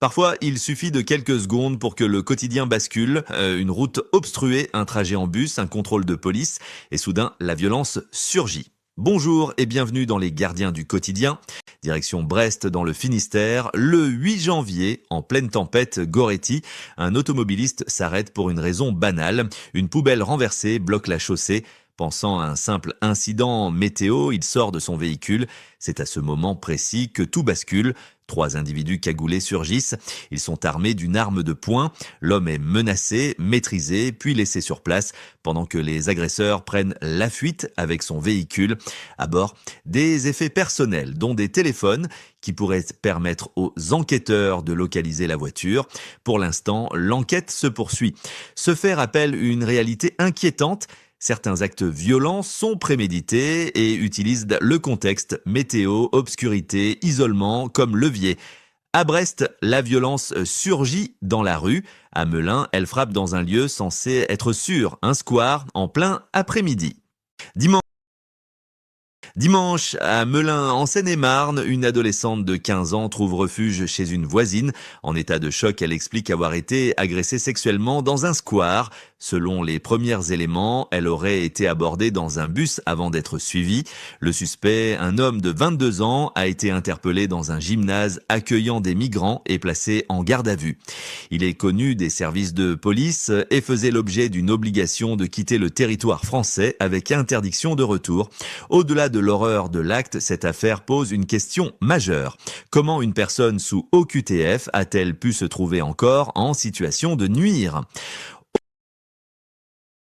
Parfois, il suffit de quelques secondes pour que le quotidien bascule, une route obstruée, un trajet en bus, un contrôle de police, et soudain, la violence surgit. Bonjour et bienvenue dans les Gardiens du quotidien. Direction Brest dans le Finistère, le 8 janvier, en pleine tempête Goretti, un automobiliste s'arrête pour une raison banale. Une poubelle renversée bloque la chaussée. Pensant à un simple incident météo, il sort de son véhicule. C'est à ce moment précis que tout bascule. 3 individus cagoulés surgissent. Ils sont armés d'une arme de poing. L'homme est menacé, maîtrisé, puis laissé sur place, pendant que les agresseurs prennent la fuite avec son véhicule. À bord, des effets personnels, dont des téléphones, qui pourraient permettre aux enquêteurs de localiser la voiture. Pour l'instant, l'enquête se poursuit. Ce fait rappelle une réalité inquiétante. Certains actes violents sont prémédités et utilisent le contexte météo, obscurité, isolement comme levier. À Brest, la violence surgit dans la rue. À Melun, elle frappe dans un lieu censé être sûr, un square, en plein après-midi. Dimanche, à Melun, en Seine-et-Marne, une adolescente de 15 ans trouve refuge chez une voisine. En état de choc, elle explique avoir été agressée sexuellement dans un square. Selon les premiers éléments, elle aurait été abordée dans un bus avant d'être suivie. Le suspect, un homme de 22 ans, a été interpellé dans un gymnase accueillant des migrants et placé en garde à vue. Il est connu des services de police et faisait l'objet d'une obligation de quitter le territoire français avec interdiction de retour. Au-delà de l'horreur de l'acte, cette affaire pose une question majeure. Comment une personne sous OQTF a-t-elle pu se trouver encore en situation de nuire ?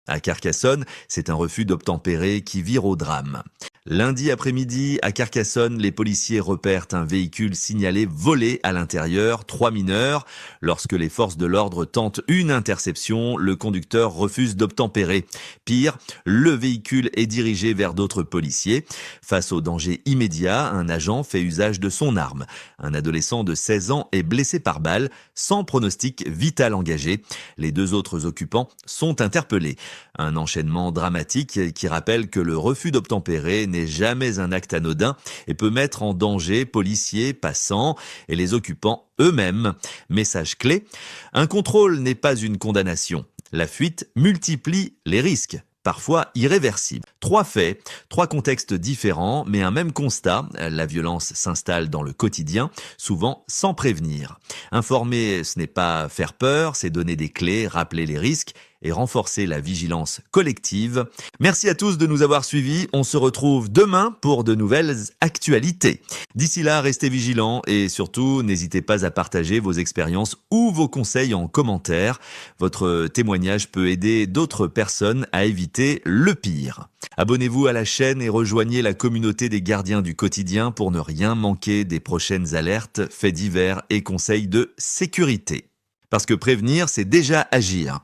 À Carcassonne, c'est un refus d'obtempérer qui vire au drame. Lundi après-midi, à Carcassonne, les policiers repèrent un véhicule signalé volé à l'intérieur, 3 mineurs. Lorsque les forces de l'ordre tentent une interception, le conducteur refuse d'obtempérer. Pire, le véhicule est dirigé vers d'autres policiers. Face au danger immédiat, un agent fait usage de son arme. Un adolescent de 16 ans est blessé par balle, sans pronostic vital engagé. Les 2 autres occupants sont interpellés. Un enchaînement dramatique qui rappelle que le refus d'obtempérer n'est jamais un acte anodin et peut mettre en danger policiers, passants et les occupants eux-mêmes. Message clé, un contrôle n'est pas une condamnation. La fuite multiplie les risques, parfois irréversibles. 3 faits, 3 contextes différents, mais un même constat, la violence s'installe dans le quotidien, souvent sans prévenir. Informer, ce n'est pas faire peur, c'est donner des clés, rappeler les risques et renforcer la vigilance collective. Merci à tous de nous avoir suivis. On se retrouve demain pour de nouvelles actualités. D'ici là, restez vigilants et surtout, n'hésitez pas à partager vos expériences ou vos conseils en commentaire. Votre témoignage peut aider d'autres personnes à éviter le pire. Abonnez-vous à la chaîne et rejoignez la communauté des Gardiens du quotidien pour ne rien manquer des prochaines alertes, faits divers et conseils de sécurité. Parce que prévenir, c'est déjà agir.